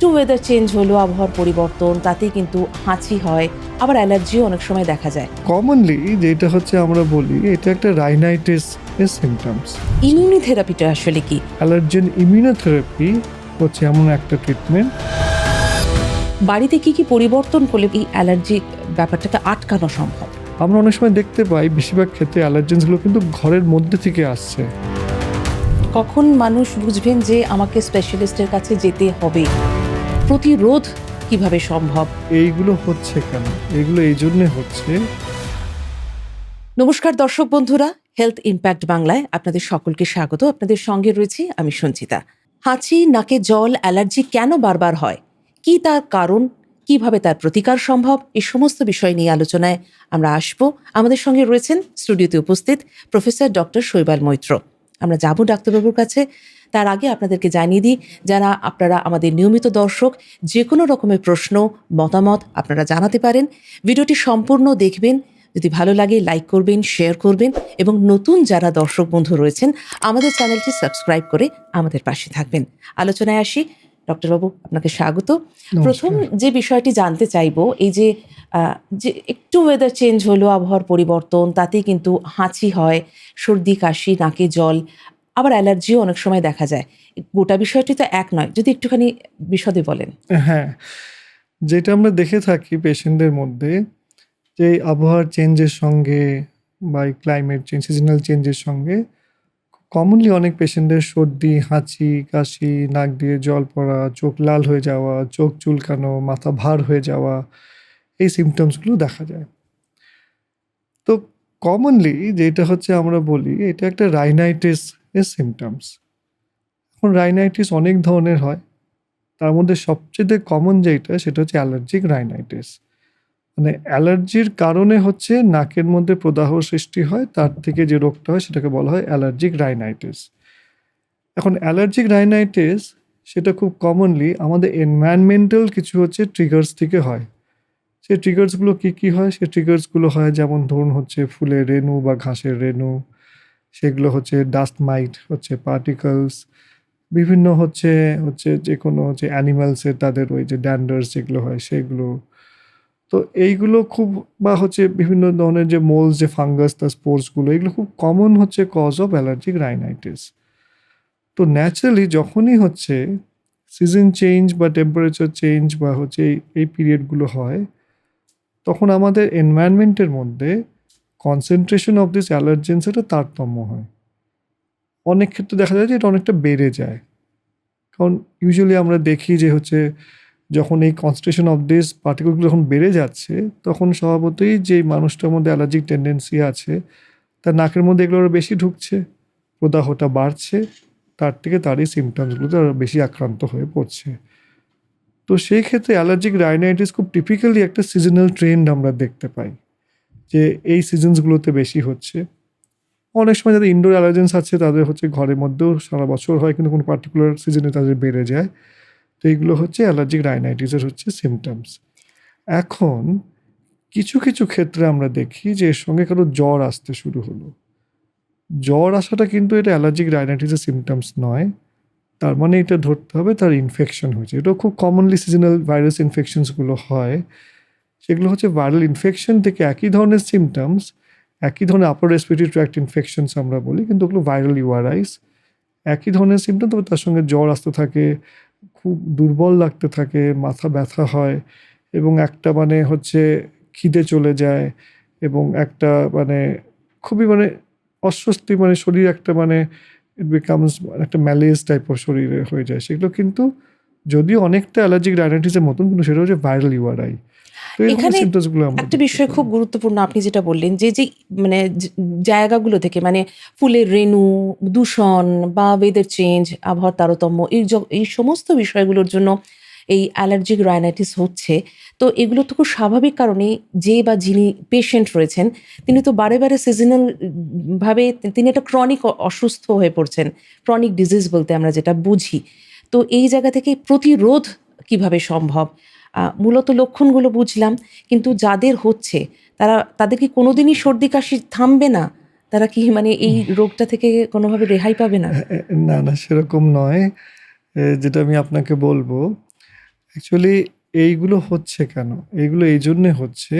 একটু weather change হলো, আবহাওয়ার পরিবর্তন, তাতেই কিন্তু হাঁচি হয়, আবার অ্যালার্জিও অনেক সময় দেখা যায়। কমনলি যেটা হচ্ছে আমরা বলি এটা একটা রাইনাইটিস এর সিমটমস। ইমিউনোথেরাপিটা আসলে কি? অ্যালার্জেন ইমিউনোথেরাপি হচ্ছে এমন একটা ট্রিটমেন্ট। বাড়িতে কি কি পরিবর্তন করলে এই অ্যালার্জি ব্যাপারটাকে আটকানো সম্ভব? আমরা অনেক সময় দেখতে পাই বেশিরভাগ ক্ষেত্রে অ্যালার্জেন্সগুলো কিন্তু ঘরের মধ্যে থেকে আসছে। কখন মানুষ বুঝবেন যে আমাকে স্পেশালিস্টের কাছে যেতে হবে? প্রতিরোধ কিভাবে সম্ভব? এইগুলো হচ্ছে কেন? এইগুলো এই জন্যে হচ্ছে। নমস্কার দর্শক বন্ধুরা, হেলথ ইম্প্যাক্ট বাংলায় আপনাদের সকলকে স্বাগত। আপনাদের সঙ্গে রয়েছি আমি সঞ্চিতা। হাঁচি, নাকে জল, অ্যালার্জি কেন বারবার হয়, কি তার কারণ, কিভাবে তার প্রতিকার সম্ভব, এই সমস্ত বিষয় নিয়ে আলোচনায় আমরা আসব। আমাদের সঙ্গে রয়েছেন স্টুডিওতে উপস্থিত প্রফেসর ডক্টর শৈবাল মৈত্র। আমরা যাব ডাক্তারবাবুর কাছে। তার আগে আপনাদেরকে জানিয়ে দিই, যারা আপনারা আমাদের নিয়মিত দর্শক, যে কোনো রকমের প্রশ্ন, মতামত আপনারা জানাতে পারেন। ভিডিওটি সম্পূর্ণ দেখবেন, যদি ভালো লাগে লাইক করবেন, শেয়ার করবেন, এবং নতুন যারা দর্শক বন্ধু রয়েছেন আমাদের চ্যানেলটি সাবস্ক্রাইব করে আমাদের পাশে থাকবেন। আলোচনায় আসি। ডক্টরবাবু, আপনাকে স্বাগত। প্রথম যে বিষয়টি জানতে চাইবো, এই যে যে একটু ওয়েদার চেঞ্জ হলো, আবহাওয়ার পরিবর্তন, তাতেই কিন্তু হাঁচি হয়, সর্দি কাশি, নাকে জল, আবার অ্যালার্জিও অনেক সময় দেখা যায়। গোটা বিষয়টি তো এক নয়, যদি একটুখানি বিশদে বলেন। হ্যাঁ, যেটা আমরা দেখে থাকি পেশেন্টদের মধ্যে, যে এই আবহাওয়ার চেঞ্জের সঙ্গে বা এই ক্লাইমেট চেঞ্জ, সিজনাল চেঞ্জের সঙ্গে কমনলি অনেক পেশেন্টদের সর্দি, হাঁচি, কাশি, নাক দিয়ে জল পড়া, চোখ লাল হয়ে যাওয়া, চোখ চুলকানো, মাথা ভার হয়ে যাওয়া, এই সিমটমসগুলো দেখা যায়। তো কমনলি যেটা হচ্ছে আমরা বলি এটা একটা রাইনাইটিস এর সিমটমস। এখন রাইনাইটিস অনেক ধরনের হয়, তার মধ্যে সবচেয়ে কমন যেটা সেটা হচ্ছে অ্যালার্জিক রাইনাইটিস। মানে অ্যালার্জির কারণে হচ্ছে নাকের মধ্যে প্রদাহ সৃষ্টি হয়, তার থেকে যে রোগটা হয় সেটাকে বলা হয় অ্যালার্জিক রাইনাইটিস। এখন অ্যালার্জিক রাইনাইটিস সেটা খুব কমনলি আমাদের এনভায়রনমেন্টাল কিছু হচ্ছে ট্রিগার্স থেকে হয়। সেই ট্রিগার্সগুলো কী কী হয়? সেই ট্রিগার্সগুলো হয় যেমন ধরুন হচ্ছে ফুলের রেণু বা ঘাসের রেণু, সেগুলো হচ্ছে ডাস্ট মাইট, হচ্ছে পার্টিকলস, বিভিন্ন হচ্ছে হচ্ছে যে কোনো হচ্ছে অ্যানিমালসের তাদের ওই যে ড্যান্ডার্স যেগুলো হয় সেগুলো। তো এইগুলো খুব, বা হচ্ছে বিভিন্ন ধরনের যে মোলস, যে ফাঙ্গাস, তার স্পোর্সগুলো, এগুলো খুব কমন হচ্ছে কজ অফ অ্যালার্জিক রাইনাইটিস। তো ন্যাচারালি যখনই হচ্ছে সিজন চেঞ্জ বা টেম্পারেচার চেঞ্জ বা হচ্ছে এই পিরিয়ডগুলো হয়, তখন আমাদের এনভায়রনমেন্টের মধ্যে কনসেন্ট্রেশন অফ দিস অ্যালার্জেন্সের তারতম্য হয়। অনেক ক্ষেত্রে দেখা যায় যে এটা অনেকটা বেড়ে যায়। কারণ ইউজুয়ালি আমরা দেখি যে হচ্ছে যখন এই কনসেন্ট্রেশন অফ দিস পার্টিকেলগুলো যখন বেড়ে যাচ্ছে, তখন স্বভাবতই যে মানুষটার মধ্যে অ্যালার্জিক টেন্ডেন্সি আছে তার নাকের মধ্যে এগুলো আরও বেশি ঢুকছে, প্রদাহটা বাড়ছে, তার থেকে তারই সিমটমসগুলোতে আরও বেশি আক্রান্ত হয়ে পড়ছে। তো সেই ক্ষেত্রে অ্যালার্জিক রাইনাইটিস খুব টিপিক্যালি একটা সিজনাল ট্রেন্ড আমরা দেখতে পাই, যে এই সিজনসগুলোতে বেশি হচ্ছে। অনেক সময় যাদের ইনডোর অ্যালার্জেন্স আছে তাদের হচ্ছে ঘরের মধ্যেও সারা বছর হয়, কিন্তু কোনো পার্টিকুলার সিজনে তাদের বেড়ে যায়। তো এইগুলো হচ্ছে অ্যালার্জিক রাইনাইটিসের হচ্ছে সিমটমস। এখন কিছু কিছু ক্ষেত্রে আমরা দেখি যে এর সঙ্গে কারো জ্বর আসতে শুরু হলো। জ্বর আসাটা কিন্তু এটা অ্যালার্জিক রাইনাইটিসের সিমটমস নয়, তার মানে এটা ধরতে হবে তার ইনফেকশন হয়েছে। এটাও খুব কমনলি সিজনাল ভাইরাস ইনফেকশনসগুলো হয়, সেগুলো হচ্ছে ভাইরাল ইনফেকশন থেকে একই ধরনের সিমটমস, একই ধরনের আপার রেসপিরেটরি ট্র্যাক্ট ইনফেকশনস আমরা বলি, কিন্তু ওগুলো ভাইরাল ইউআরআইস। একই ধরনের সিমটম, তবে তার সঙ্গে জ্বর আসতে থাকে, খুব দুর্বল লাগতে থাকে, মাথা ব্যথা হয়, এবং একটা মানে হচ্ছে খিদে চলে যায়, এবং একটা মানে খুবই মানে অস্বস্তি, মানে শরীর একটা মানে ইট বিকামস একটা ম্যালেজ টাইপ অফ শরীরে হয়ে যায়। সেগুলো কিন্তু যদিও অনেকটা অ্যালার্জিক রাইনাইটিসের মতন, কিন্তু সেটা হচ্ছে ভাইরাল ইউআরআই। তো এই ধরনের এখানে সিমটমসগুলো আমরা একটা দেখতে বিষয় পাই। খুব গুরুত্বপূর্ণ, আপনি যেটা বললেন, যে যে মানে জায়গাগুলো থেকে, মানে ফুলের রেণু, দূষণ বা ওয়েদার চেঞ্জ, আবহাওয়ার তারতম্য, এই সমস্ত বিষয়গুলোর জন্য এই অ্যালার্জিক রাইনাইটিস হচ্ছে। তো এগুলো তো খুব স্বাভাবিক কারণেই, যে বা যিনি পেশেন্ট রয়েছেন তিনি তো বারে বারে সিজনাল ভাবে তিনি একটা ক্রনিক অসুস্থ হয়ে পড়ছেন। ক্রনিক ডিজিজ বলতে আমরা যেটা বুঝি। তো এই জায়গা থেকে প্রতিরোধ কিভাবে সম্ভব? মূলত লক্ষণগুলো বুঝলাম, কিন্তু যাদের হচ্ছে তাদের কি কোনোদিনই সর্দি কাশি থামবে না? তারা কি মানে এই রোগটা থেকে কোনোভাবে রেহাই পাবে না? না, না, সেরকম নয়। যেটা আমি আপনাকে বলবো, অ্যাকচুয়ালি এইগুলো হচ্ছে কেন? এইগুলো এই জন্যে হচ্ছে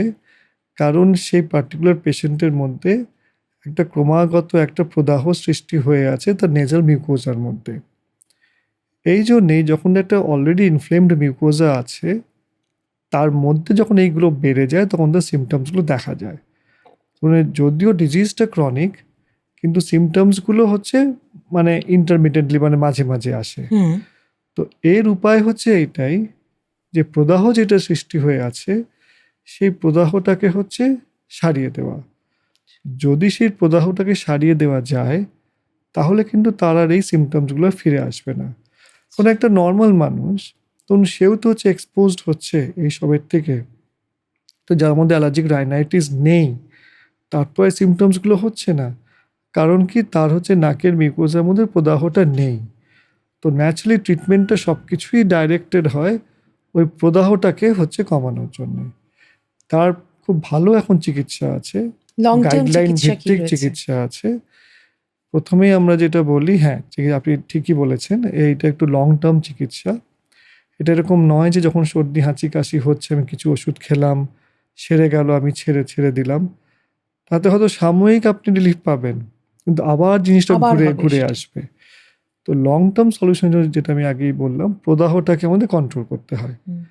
কারণ সেই পার্টিকুলার পেশেন্টের মধ্যে একটা ক্রমাগত একটা প্রদাহ সৃষ্টি হয়ে আছে তার নেজাল মিউকোজার মধ্যে। এই জন্যেই যখন একটা অলরেডি ইনফ্লেমড মিউকোজা আছে তার মধ্যে যখন এইগুলো বেড়ে যায় তখন তার সিমটমসগুলো দেখা যায়। মানে যদিও ডিজিজটা ক্রনিক কিন্তু সিমটমসগুলো হচ্ছে মানে ইন্টারমিডিয়েটলি মানে মাঝে মাঝে আসে। হুম তো এর উপায় হচ্ছে এইটাই যে প্রদাহ যেটা সৃষ্টি হয়ে আছে সেই প্রদাহটাকে হচ্ছে সারিয়ে দেওয়া। যদি সেই প্রদাহটাকে সারিয়ে দেওয়া যায় তাহলে কিন্তু তার আর এই সিমটমসগুলো ফিরে আসবে না। কোনো একটা নর্মাল মানুষ তখন সেও তো হচ্ছে এক্সপোজড হচ্ছে এই সবের থেকে, তো যার মধ্যে অ্যালার্জিক রাইনাইটিস নেই তারপর সিমটমসগুলো হচ্ছে না, কারণ কি তার হচ্ছে নাকের মিউকোজার মধ্যে প্রদাহটা নেই। তো ন্যাচারালি ট্রিটমেন্টটা সব কিছুই ডাইরেক্টেড হয় ওই প্রদাহটাকে হচ্ছে কমানোর জন্য। তার খুব ভালো এখন চিকিৎসা আছে, লং টার্ম গাইডলাইন চিকিৎসা কি ভিত্তিক রয়েছে? চিকিৎসা আছে। প্রথমেই আমরা যেটা বলি, হ্যাঁ আপনি ঠিকই বলেছেন, এইটা একটু লং টার্ম চিকিৎসা। এটা এরকম নয় যে যখন সর্দি হাঁচি কাশি হচ্ছে আমি কিছু ওষুধ খেলাম সেরে গেল আমি ছেড়ে ছেড়ে দিলাম, তাতে হয়তো সাময়িক আপনি রিলিফ পাবেন কিন্তু আবার জিনিসটা আবার ঘুরে হবে ঘুরে সেটা। আসবে। তো লং টার্ম সলিউশন যেটা আমি আগেই বললাম, প্রদাহটাকে আমাদের কন্ট্রোল করতে হয়। হুম।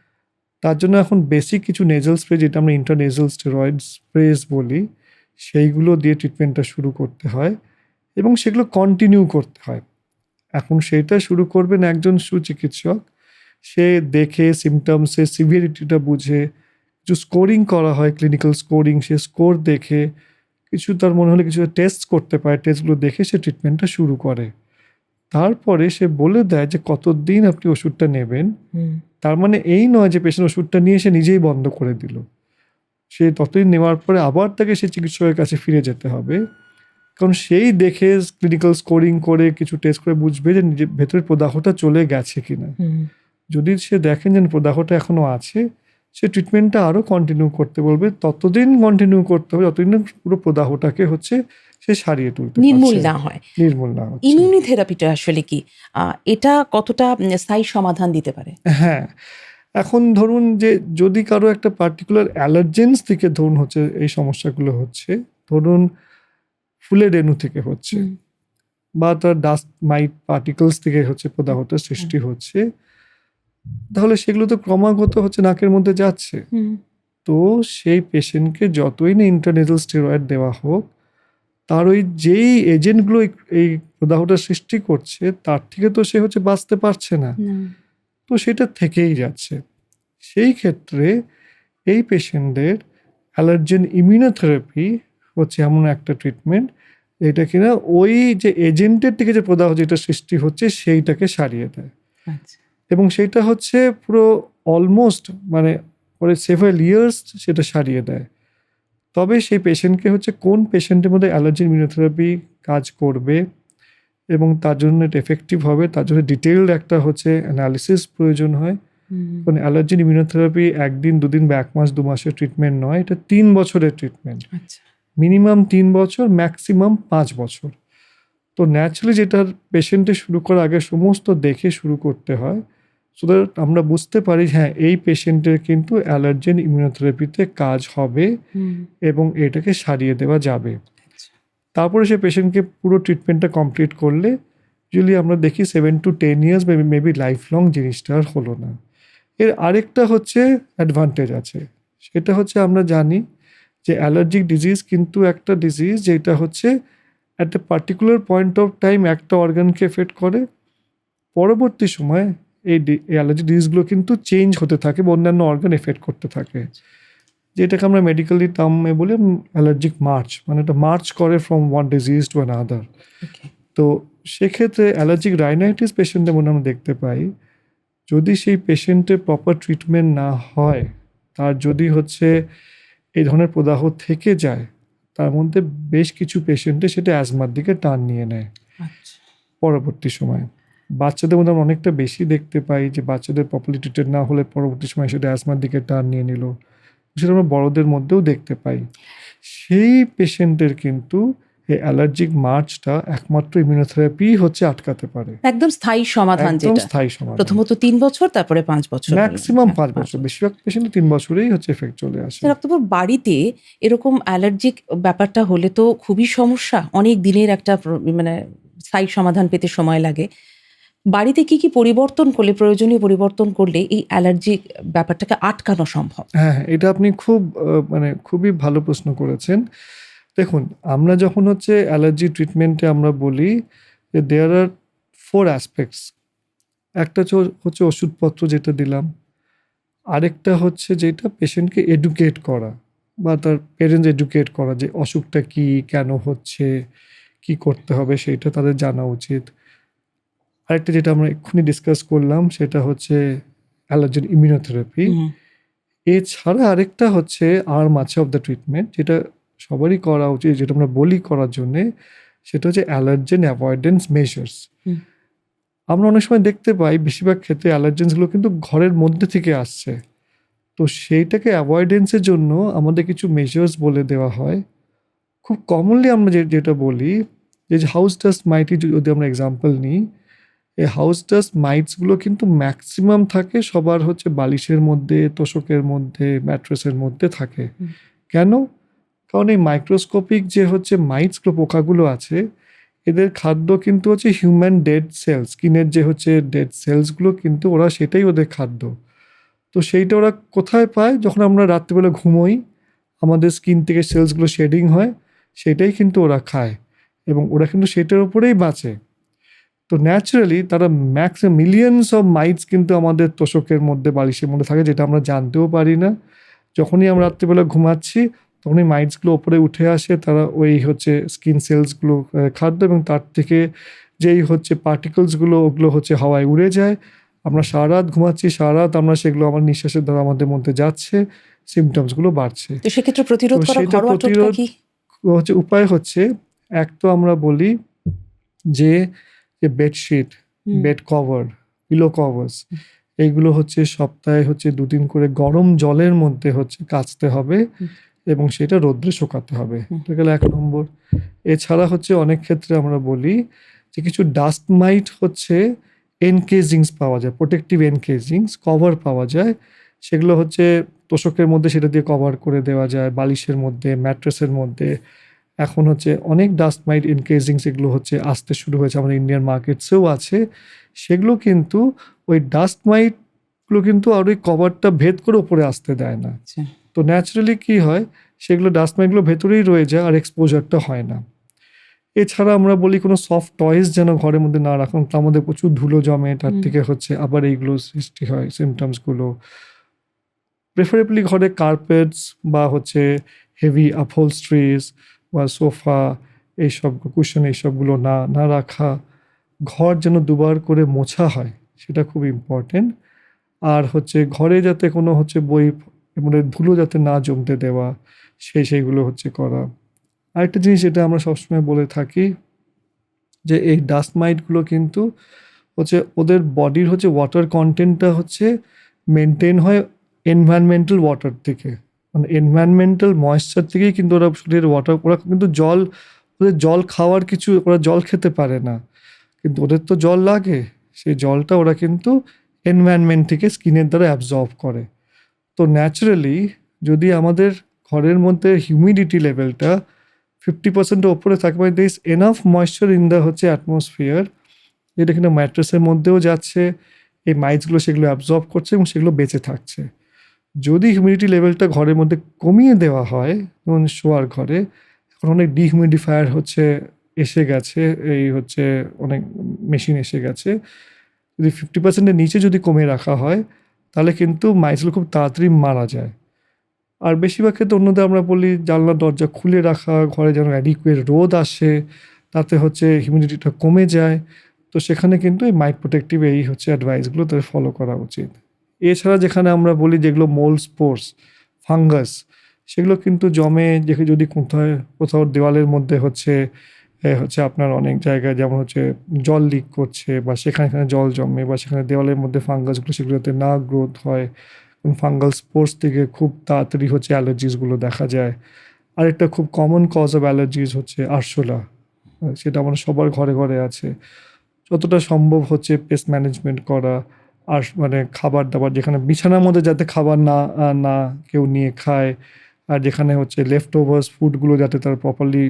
তার জন্য এখন বেসিক কিছু নেজাল স্প্রে যেটা আমরা ইন্টারনেজাল স্টেরয়েড স্প্রেস বলি সেইগুলো দিয়ে ট্রিটমেন্টটা শুরু করতে হয় এবং সেগুলো কন্টিনিউ করতে হয়। এখন সেটা শুরু করবেন একজন সুচিকিৎসক, সে দেখে সিমটমসের সিভিয়ারিটিটা বুঝে কিছু স্কোরিং করা হয়, ক্লিনিক্যাল স্কোরিং, সে স্কোর দেখে কিছু তার মনে হলে কিছু টেস্ট করতে পারে, টেস্টগুলো দেখে সে ট্রিটমেন্টটা শুরু করে। তারপরে সে বলে দেয় যে কতদিন আপনি ওষুধটা নেবেন। হুম তার মানে এই নয় যে পেশেন্ট ওষুধটা নিয়ে সে নিজেই বন্ধ করে দিল, সে ততদিন নেওয়ার পরে আবার তাকে সে চিকিৎসকের কাছে ফিরে যেতে হবে, কারণ সেই দেখে ক্লিনিক্যাল স্কোরিং করে কিছু টেস্ট করে বুঝবে যে নিজের ভেতরের প্রদাহটা চলে গেছে কিনা। হুম যদি সে দেখেন যে প্রদাহটা এখনো আছে, সে ট্রিটমেন্টটা আরো কন্টিনিউ করতে বলবে, ততদিন কন্টিনিউ করতে হবে যতদিন না পুরো প্রদাহটাকে হচ্ছে সে সারিয়ে তুলতে নির্মূল পারছে, না হয়। নির্মূল না হচ্ছে। ইমিউনি থেরাপিটা আসলে কি? এটা কতটা স্থায়ী সমাধান দিতে পারে? হ্যাঁ, এখন ধরুন যে যদি কারো একটা পার্টিকুলার অ্যালার্জেন্স থেকে ধরুন হচ্ছে এই সমস্যাগুলো হচ্ছে, ধরুন ফুলের রেণু থেকে হচ্ছে হুম, বা তার ডাস্ট মাইট পার্টিকলস থেকে হচ্ছে প্রদাহটা সৃষ্টি হচ্ছে, তাহলে সেগুলো তো ক্রমাগত হচ্ছে নাকের মধ্যে যাচ্ছে। হুম, তো সেই পেশেন্টকে যতই না ইন্টারনেজাল স্টেরয়েড দেওয়া হোক, তার ওই যেই এজেন্টগুলো এই প্রদাহটা সৃষ্টি করছে তার থেকে তো সে হচ্ছে বাঁচতে পারছে না, হুম, তো সেটা থেকেই যাচ্ছে। সেই ক্ষেত্রে এই পেশেন্টদের অ্যালার্জেন ইমিউনোথেরাপি হচ্ছে এমন একটা ট্রিটমেন্ট এটা কিনা ওই যে এজেন্টের থেকে যে প্রদাহ যেটা সৃষ্টি হচ্ছে সেইটাকে সারিয়ে দেয় আচ্ছা। এবং সেটা হচ্ছে পুরো অলমোস্ট মানে পরে সেভারাল ইয়ার্স সেটা সারিয়ে দেয়। তবে সেই পেশেন্টকে হচ্ছে কোন পেশেন্টের মধ্যে অ্যালার্জি ইমিউনোথেরাপি কাজ করবে এবং তার জন্য এটা এফেক্টিভ হবে তার জন্য ডিটেইলড একটা হচ্ছে অ্যানালিসিস প্রয়োজন হয়। হুম, কারণ অ্যালার্জি ইমিউনোথেরাপি একদিন দুদিন বা 1 মাস 2 মাসের ট্রিটমেন্ট নয়, এটা 3 বছরের ট্রিটমেন্ট, আচ্ছা। মিনিমাম 3 বছর, ম্যাক্সিমাম 5 বছর। তো ন্যাচারালি যেটা পেশেন্টের শুরু করার আগে সমস্ত দেখে শুরু করতে হয়, সো দ্যাট আমরা বুঝতে পারি হ্যাঁ এই পেশেন্টের কিন্তু অ্যালার্জেন ইমিউনোথেরাপিতে কাজ হবে হুম, এবং এটাকে সারিয়ে দেওয়া যাবে। আচ্ছা। তারপরে সে পেশেন্টকে পুরো ট্রিটমেন্টটা কমপ্লিট করলে ইউজুয়ালি আমরা দেখি 7 to 10 years maybe life long জিনিসটা আর হলো না। এর আরেকটা হচ্ছে অ্যাডভান্টেজ আছে, সেটা হচ্ছে আমরা জানি যে অ্যালার্জিক ডিজিজ কিন্তু একটা ডিজিজ যেটা হচ্ছে at a particular point of time একটা অর্গানকে এফেক্ট করে, পরবর্তী সময়ে এই অ্যালার্জি ডিজিজগুলো কিন্তু চেঞ্জ হতে থাকে বা অন্যান্য অর্গান এফেক্ট করতে থাকে, যেটাকে আমরা মেডিকেলি টার্মে বলি অ্যালার্জিক মার্চ, মানে এটা মার্চ করে from one disease to another. Okay. তো সেক্ষেত্রে অ্যালার্জিক রাইনাইটিস পেশেন্টে মনে আমরা দেখতে পাই যদি সেই পেশেন্টের প্রপার ট্রিটমেন্ট না হয়, তার যদি হচ্ছে এই ধরনের প্রদাহ থেকে যায়, তার মধ্যে বেশ কিছু পেশেন্টে সেটা অ্যাজমার দিকে টান নিয়ে নেয় আচ্ছা। পরবর্তী সময়ে। বাচ্চাদের মধ্যে আমরা অনেকটা বেশি দেখতে পাই যে বাচ্চাদের প্রপারলি ট্রিটেড না হলে পরবর্তী সময় সেটা অ্যাজমার দিকে টান নিয়ে নিল, সেটা আমরা বড়দের মধ্যেও দেখতে পাই। সেই পেশেন্টের কিন্তু এই অ্যালার্জিক মার্চটা একমাত্র ইমিউনোথেরাপি হচ্ছে আটকাতে পারে, একদম স্থায়ী সমাধান একদম যেটা স্থায়ী সমাধান। প্রথমত 3 বছর, তারপরে 5 বছর, ম্যাক্সিমাম 5 5 বছর, বেশিরভাগ পেশেন্ট 3 বছরেই হচ্ছে এফেক্ট চলে আসে। অক্টোবর বাড়িতে এরকম অ্যালার্জিক ব্যাপারটা হলে তো খুবই সমস্যা, অনেক দিনের একটা মানে স্থায়ী সমাধান পেতে সময় লাগে। বাড়িতে কি কি পরিবর্তন করলে, প্রয়োজনীয় পরিবর্তন করলে এই অ্যালার্জিক ব্যাপারটাকে আটকানো সম্ভব? হ্যাঁ, এটা আপনি মানে খুবই ভালো প্রশ্ন করেছেন। দেখুন, আমরা যখন হচ্ছে অ্যালার্জি ট্রিটমেন্টে আমরা বলি যে দেয়ার আর 4 অ্যাসপেক্টস। একটা হচ্ছে ওষুধপত্র যেটা দিলাম, আরেকটা হচ্ছে যেটা পেশেন্টকে এডুকেট করা বা তার পেরেন্টস এডুকেট করা যে অসুখটা কি, কেন হচ্ছে, কি করতে হবে সেইটা তাদের জানা উচিত। আরেকটা যেটা আমরা এক্ষুনি ডিসকাস করলাম সেটা হচ্ছে অ্যালার্জির ইমিউনোথেরাপি। এছাড়া আরেকটা হচ্ছে মাছ অফ দ্য ট্রিটমেন্ট, যেটা সবারই করা উচিত, যেটা আমরা বলি করার জন্যে, সেটা হচ্ছে অ্যালার্জেন অ্যাভয়েডেন্স মেজার্স। আমরা অনেক সময় দেখতে পাই বেশিরভাগ ক্ষেত্রে অ্যালার্জেন্সগুলো কিন্তু ঘরের মধ্যে থেকে আসছে। তো সেইটাকে অ্যাভয়েডেন্সের জন্য আমাদের কিছু মেজার্স বলে দেওয়া হয়। খুব কমনলি আমরা যেটা বলি যে হাউস ডাস্ট মাইটই যদি আমরা এক্সাম্পল নিই, এই হাউস ডাস্ট মাইটসগুলো কিন্তু ম্যাক্সিমাম থাকে সবার হচ্ছে বালিশের মধ্যে, তোশকের মধ্যে, ম্যাট্রেসের মধ্যে থাকে। কেন? কারণ এই মাইক্রোস্কোপিক যে হচ্ছে মাইটসগুলো, পোকাগুলো আছে, এদের খাদ্য কিন্তু হচ্ছে হিউম্যান ডেড সেলস, স্কিনের যে হচ্ছে ডেড সেলসগুলো, কিন্তু ওরা সেটাই ওদের খাদ্য। তো সেইটা ওরা কোথায় পায়? যখন আমরা রাত্রিবেলা ঘুমোই, আমাদের স্কিন থেকে সেলসগুলো শেডিং হয়, সেটাই কিন্তু ওরা খায় এবং ওরা কিন্তু সেটার উপরেই বাঁচে। তো ন্যাচারালি তারা মিলিয়নস অফ মাইটস কিন্তু আমাদের তোশকের মধ্যে, বালিশের মধ্যে থাকে, যেটা আমরা জানতেও পারি না। যখনই আমরা রাত্রিবেলা ঘুমাচ্ছি তখনই মাইটসগুলো ওপরে উঠে আসে, তারা ওই হচ্ছে স্কিন সেলসগুলো খাদ্য, এবং তার থেকে যেই হচ্ছে পার্টিকলসগুলো, ওগুলো হচ্ছে হাওয়ায় উড়ে যায়। আমরা সারা রাত ঘুমাচ্ছি, সারা রাত আমরা সেগুলো আমার নিঃশ্বাসের দ্বারা আমাদের মধ্যে যাচ্ছে, সিমটমসগুলো বাড়ছে। তো সেক্ষেত্রে প্রতিরোধ তো করার সেটা ঘরোয়া টোটকা প্রতিরোধ কি? হচ্ছে উপায় হচ্ছে, এক তো আমরা বলি যে bedsheet, bed cover, pillow covers, এইগুলো হচ্ছে সপ্তাহে হচ্ছে 2 দিন করে গরম জলের মধ্যে হচ্ছে কাচতে হবে এবং সেটা রোদ্রে শুকাতে হবে। এটা গেল 1 নম্বর। এছাড়া হচ্ছে অনেক ক্ষেত্রে আমরা বলি যে কিছু ডাস্ট মাইট হচ্ছে এনকেজিংস পাওয়া যায়, প্রোটেক্টিভ এনকেজিংস কভার পাওয়া যায়, সেগুলো হচ্ছে তোশকের মধ্যে সেটা দিয়ে কভার করে দেওয়া যায়, বালিশের মধ্যে, ম্যাট্রেসের মধ্যে। এখন হচ্ছে অনেক ডাস্ট মাইট এনকেজিংস এগুলো হচ্ছে আসতে শুরু হয়েছে, আমাদের ইন্ডিয়ান মার্কেটসেও আছে। সেগুলো কিন্তু ওই ডাস্ট মাইটগুলো কিন্তু আর ওই কভারটা ভেদ করে উপরে আসতে দেয় না। তো ন্যাচারালি কি হয়, সেগুলো ডাস্ট মাইটগুলো ভেতরেই রয়ে যায় আর এক্সপোজারটা হয় না। এছাড়া আমরা বলি কোনো সফট টয়েস যেন ঘরের মধ্যে না রাখুন, তার মধ্যে প্রচুর ধুলো জমে, তার থেকে হচ্ছে আবার এইগুলো সৃষ্টি হয় সিমটমসগুলো। প্রেফারেবলি ঘরে কার্পেটস বা হচ্ছে হেভি আপহোলস্ট্রিজ বা সোফা, এইসব কুশন, এইসবগুলো না রাখা। ঘর যেন 2বার করে মোছা হয়, সেটা খুব ইম্পর্টেন্ট। আর হচ্ছে ঘরে যাতে কোনো হচ্ছে বই মানে ধুলো যাতে না জমতে দেওয়া, সেইগুলো হচ্ছে করা। আরেকটা জিনিস যেটা আমরা সবসময় বলে থাকি যে এই ডাস্ট মাইটগুলো কিন্তু হচ্ছে ওদের বডির হচ্ছে ওয়াটার কন্টেন্টটা হচ্ছে মেনটেন হয় এনভায়রনমেন্টাল ওয়াটার থেকে, মানে এনভায়রনমেন্টাল ময়েশ্চার থেকেই কিন্তু ওরা শরীরের ওয়াটার, ওরা কিন্তু ওদের জল খাওয়ার কিছু, ওরা জল খেতে পারে না, কিন্তু ওদের তো জল লাগে, সেই জলটা ওরা কিন্তু এনভায়রনমেন্ট থেকে স্কিনের দ্বারা অ্যাবজর্ব করে। তো ন্যাচারালি যদি আমাদের ঘরের মধ্যে হিউমিডিটি লেভেলটা 50%-এর ওপরে থাকে, মানে there is enough moisture in the হচ্ছে অ্যাটমসফিয়ার, যেটা কিন্তু ম্যাট্রেসের মধ্যেও যাচ্ছে, এই মাইটসগুলো সেগুলো অ্যাবজর্ব করছে এবং সেগুলো বেঁচে থাকছে। যদি হিউমিডিটি লেভেলটা ঘরের মধ্যে কমিয়ে দেওয়া হয়, যেমন শোয়ার ঘরে এখন অনেক ডিহিউমিডিফায়ার হচ্ছে এসে গেছে, এই হচ্ছে অনেক মেশিন এসে গেছে, যদি 50%-এর নিচে যদি কমিয়ে রাখা হয় তাহলে কিন্তু মাইটসগুলো খুব তাড়াতাড়ি মারা যায়। আর বেশিরভাগ ক্ষেত্রে অন্যদের আমরা বলি জানলা দরজা খুলে রাখা, ঘরে যেন অ্যাডিকুয়েট রোদ আসে, তাতে হচ্ছে হিউমিডিটিটা কমে যায়। তো সেখানে কিন্তু এই মাইট প্রোটেক্টিভ এই হচ্ছে অ্যাডভাইসগুলো তাদের ফলো করা উচিত। এছাড়া যেখানে আমরা বলি যেগুলো মোল্ড স্পোর্স, ফাঙ্গাস, সেগুলো কিন্তু জমে, যদি কোথাও দেওয়ালের মধ্যে হচ্ছে আপনার অনেক জায়গায় যেমন হচ্ছে জল লিক করছে বা সেখানে জল জমে বা সেখানে দেওয়ালের মধ্যে ফাঙ্গাসগুলো সেগুলোতে না গ্রোথ হয়, ফাঙ্গাল স্পোর্স থেকে খুব তাড়াতাড়ি হচ্ছে অ্যালার্জিসগুলো দেখা যায়। আরেকটা খুব কমন কজ অফ অ্যালার্জিজ হচ্ছে আরশোলা। সেটা আমাদের সবার ঘরে ঘরে আছে। যতটা সম্ভব হচ্ছে পেস্ট ম্যানেজমেন্ট করা, আর মানে খাবার দাবার যেখানে বিছানার মধ্যে যাতে খাবার না কেউ নিয়ে খায়, আর যেখানে হচ্ছে লেফট ওভার্স ফুডগুলো যাতে তারা প্রপারলি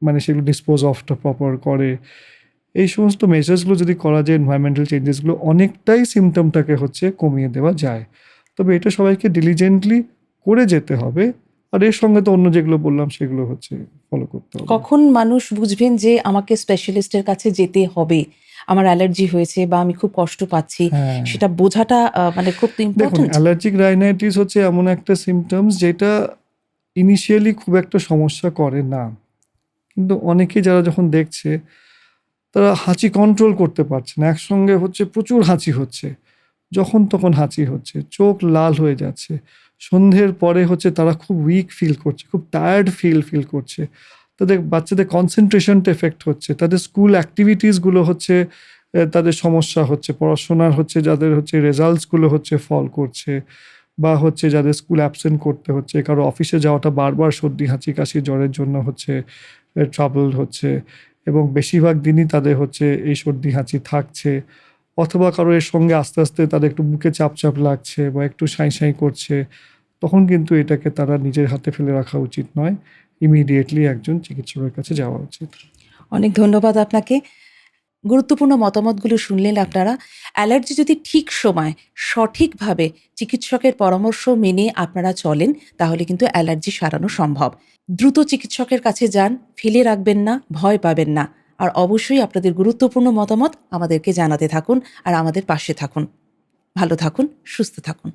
মানে সেগুলো ডিসপোজ অফটা প্রপার করে। এই সমস্ত মেজার্সগুলো যদি করা যায়, এনভায়রনমেন্টাল চেঞ্জেসগুলো অনেকটাই সিমটমটাকে হচ্ছে কমিয়ে দেওয়া যায়। তবে এটা সবাইকে ডিলিজেন্টলি করে যেতে হবে, আর এর সঙ্গে তো অন্য যেগুলো বললাম সেগুলো হচ্ছে ফলো করতে হবে। কখন মানুষ বুঝবেন যে আমাকে স্পেশালিস্টের কাছে যেতে হবে, আমার অ্যালার্জি হয়েছে বা আমি খুব কষ্ট পাচ্ছি, হ্যাঁ, সেটা বোঝাটা মানে খুব দেখুন, ইম্পর্টেন্ট। অ্যালার্জিক রাইনাইটিস হচ্ছে এমন একটা সিমটমস যেটা ইনিশিয়ালি খুব একটা সমস্যা করে না, কিন্তু অনেকে যারা যখন দেখছে তারা হাঁচি কন্ট্রোল করতে পারছে না, একসঙ্গে হচ্ছে প্রচুর হাঁচি হচ্ছে, যখন তখন হাঁচি হচ্ছে, চোখ লাল হয়ে যাচ্ছে, সন্ধ্যের পরে হচ্ছে তারা খুব উইক ফিল করছে, খুব টায়ার্ড ফিল করছে, তাদের বাচ্চাদের কনসেন্ট্রেশনটা এফেক্ট হচ্ছে, তাদের স্কুল অ্যাক্টিভিটিসগুলো হচ্ছে তাদের সমস্যা হচ্ছে, পড়াশোনার হচ্ছে যাদের হচ্ছে রেজাল্টসগুলো হচ্ছে ফল করছে, বা হচ্ছে যাদের স্কুল অ্যাবসেন্ট করতে হচ্ছে, কারো অফিসে যাওয়াটা বারবার সর্দি হাঁচি কাশি জ্বরের জন্য হচ্ছে ট্রাবল হচ্ছে, এবং বেশিরভাগ দিনই তাদের হচ্ছে এই সর্দি হাঁচি থাকছে, অথবা কারো এর সঙ্গে আস্তে আস্তে তাদের একটু বুকে চাপ লাগছে বা একটু সাঁই করছে, তখন কিন্তু এটাকে তারা নিজের হাতে ফেলে রাখা উচিত নয়, ইমিডিয়েটলি একজন চিকিৎসকের কাছে যাওয়া উচিত। অনেক ধন্যবাদ আপনাকে। গুরুত্বপূর্ণ মতামতগুলো শুনলেন আপনারা। অ্যালার্জি যদি ঠিক সময় সঠিকভাবে চিকিৎসকের পরামর্শ মেনে আপনারা চলেন, তাহলে কিন্তু অ্যালার্জি সারানো সম্ভব। দ্রুত চিকিৎসকের কাছে যান, ফেলে রাখবেন না, ভয় পাবেন না। আর অবশ্যই আপনাদের গুরুত্বপূর্ণ মতামত আমাদেরকে জানাতে থাকুন আর আমাদের পাশে থাকুন। ভালো থাকুন, সুস্থ থাকুন।